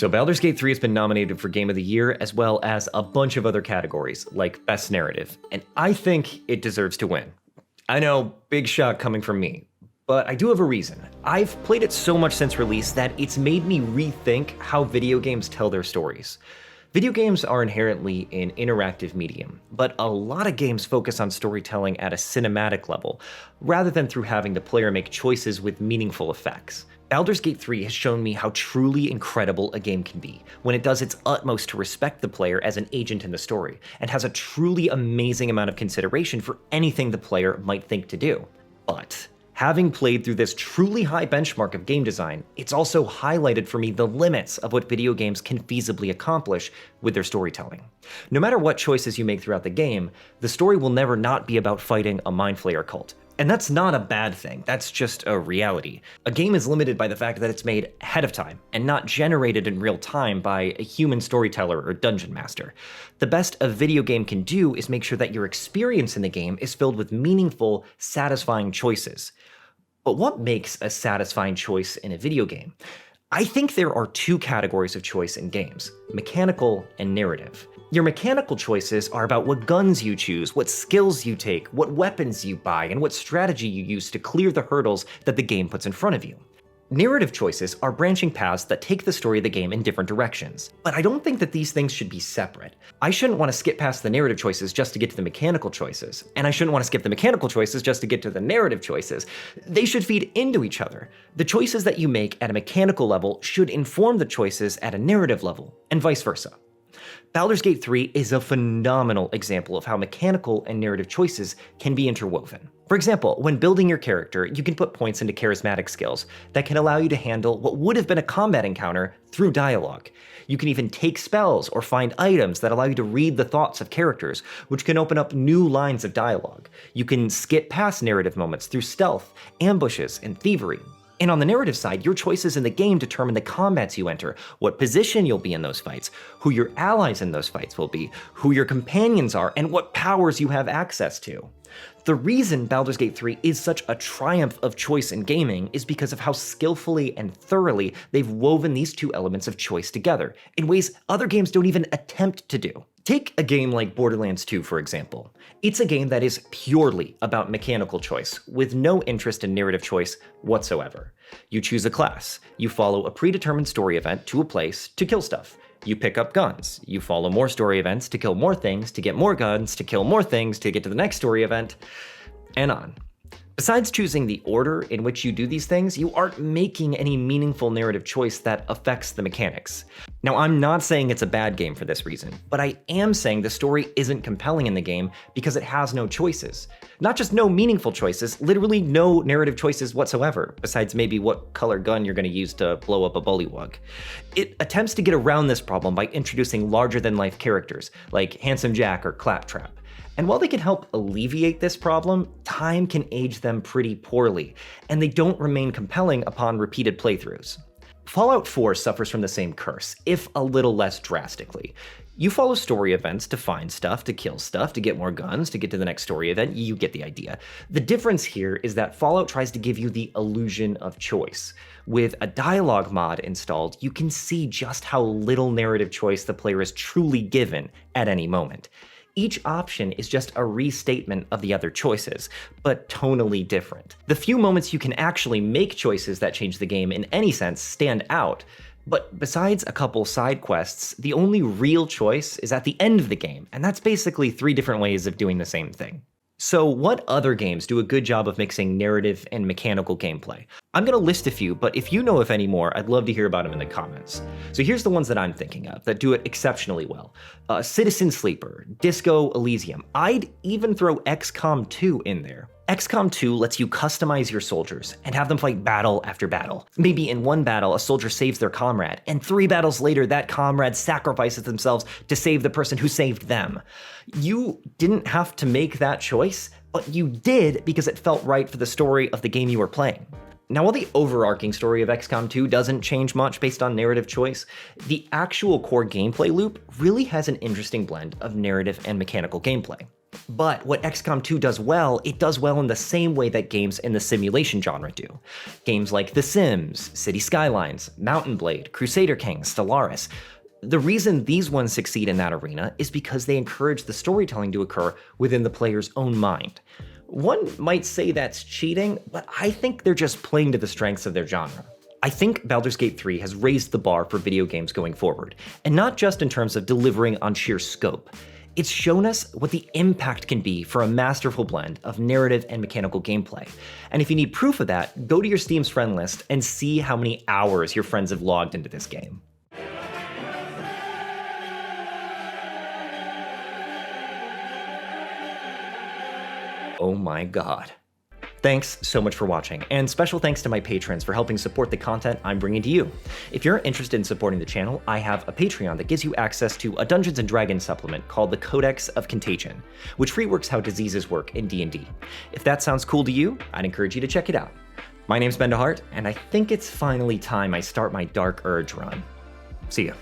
So Baldur's Gate 3 has been nominated for Game of the Year, as well as a bunch of other categories, like Best Narrative, and I think it deserves to win. I know, big shot coming from me, but I do have a reason. I've played it so much since release that it's made me rethink how video games tell their stories. Video games are inherently an interactive medium, but a lot of games focus on storytelling at a cinematic level, rather than through having the player make choices with meaningful effects. Baldur's Gate 3 has shown me how truly incredible a game can be when it does its utmost to respect the player as an agent in the story, and has a truly amazing amount of consideration for anything the player might think to do. But having played through this truly high benchmark of game design, it's also highlighted for me the limits of what video games can feasibly accomplish with their storytelling. No matter what choices you make throughout the game, the story will never not be about fighting a Mind Flayer cult. And that's not a bad thing, that's just a reality. A game is limited by the fact that it's made ahead of time, and not generated in real time by a human storyteller or dungeon master. The best a video game can do is make sure that your experience in the game is filled with meaningful, satisfying choices. But what makes a satisfying choice in a video game? I think there are two categories of choice in games: mechanical and narrative. Your mechanical choices are about what guns you choose, what skills you take, what weapons you buy, and what strategy you use to clear the hurdles that the game puts in front of you. Narrative choices are branching paths that take the story of the game in different directions, but I don't think that these things should be separate. I shouldn't want to skip past the narrative choices just to get to the mechanical choices, and I shouldn't want to skip the mechanical choices just to get to the narrative choices. They should feed into each other. The choices that you make at a mechanical level should inform the choices at a narrative level, and vice versa. Baldur's Gate 3 is a phenomenal example of how mechanical and narrative choices can be interwoven. For example, when building your character, you can put points into charismatic skills that can allow you to handle what would have been a combat encounter through dialogue. You can even take spells or find items that allow you to read the thoughts of characters, which can open up new lines of dialogue. You can skip past narrative moments through stealth, ambushes, and thievery. And on the narrative side, your choices in the game determine the combats you enter, what position you'll be in those fights, who your allies in those fights will be, who your companions are, and what powers you have access to. The reason Baldur's Gate 3 is such a triumph of choice in gaming is because of how skillfully and thoroughly they've woven these two elements of choice together, in ways other games don't even attempt to do. Take a game like Borderlands 2, for example. It's a game that is purely about mechanical choice, with no interest in narrative choice whatsoever. You choose a class, you follow a predetermined story event to a place to kill stuff. You pick up guns, you follow more story events to kill more things, to get more guns, to kill more things, to get to the next story event, and on. Besides choosing the order in which you do these things, you aren't making any meaningful narrative choice that affects the mechanics. Now, I'm not saying it's a bad game for this reason, but I am saying the story isn't compelling in the game because it has no choices. Not just no meaningful choices, literally no narrative choices whatsoever, besides maybe what color gun you're going to use to blow up a bullywug. It attempts to get around this problem by introducing larger-than-life characters, like Handsome Jack or Claptrap. And while they can help alleviate this problem, time can age them pretty poorly, and they don't remain compelling upon repeated playthroughs. Fallout 4 suffers from the same curse, if a little less drastically. You follow story events to find stuff, to kill stuff, to get more guns, to get to the next story event, you get the idea. The difference here is that Fallout tries to give you the illusion of choice. With a dialogue mod installed, you can see just how little narrative choice the player is truly given at any moment. Each option is just a restatement of the other choices, but tonally different. The few moments you can actually make choices that change the game in any sense stand out, but besides a couple side quests, the only real choice is at the end of the game, and that's basically 3 different ways of doing the same thing. So what other games do a good job of mixing narrative and mechanical gameplay? I'm gonna list a few, but if you know of any more, I'd love to hear about them in the comments. So here's the ones that I'm thinking of that do it exceptionally well. Citizen Sleeper, Disco Elysium. I'd even throw XCOM 2 in there. XCOM 2 lets you customize your soldiers and have them fight battle after battle. Maybe in one battle, a soldier saves their comrade, and 3 battles later, that comrade sacrifices themselves to save the person who saved them. You didn't have to make that choice, but you did because it felt right for the story of the game you were playing. Now, while the overarching story of XCOM 2 doesn't change much based on narrative choice, the actual core gameplay loop really has an interesting blend of narrative and mechanical gameplay. But what XCOM 2 does well, it does well in the same way that games in the simulation genre do. Games like The Sims, City Skylines, Mountain Blade, Crusader Kings, Stellaris. The reason these ones succeed in that arena is because they encourage the storytelling to occur within the player's own mind. One might say that's cheating, but I think they're just playing to the strengths of their genre. I think Baldur's Gate 3 has raised the bar for video games going forward, and not just in terms of delivering on sheer scope. It's shown us what the impact can be for a masterful blend of narrative and mechanical gameplay. And if you need proof of that, go to your Steam's friend list and see how many hours your friends have logged into this game. Oh my god. Thanks so much for watching, and special thanks to my patrons for helping support the content I'm bringing to you. If you're interested in supporting the channel, I have a Patreon that gives you access to a Dungeons & Dragons supplement called the Codex of Contagion, which reworks how diseases work in D&D. If that sounds cool to you, I'd encourage you to check it out. My name's Ben DeHart, and I think it's finally time I start my Dark Urge run. See ya.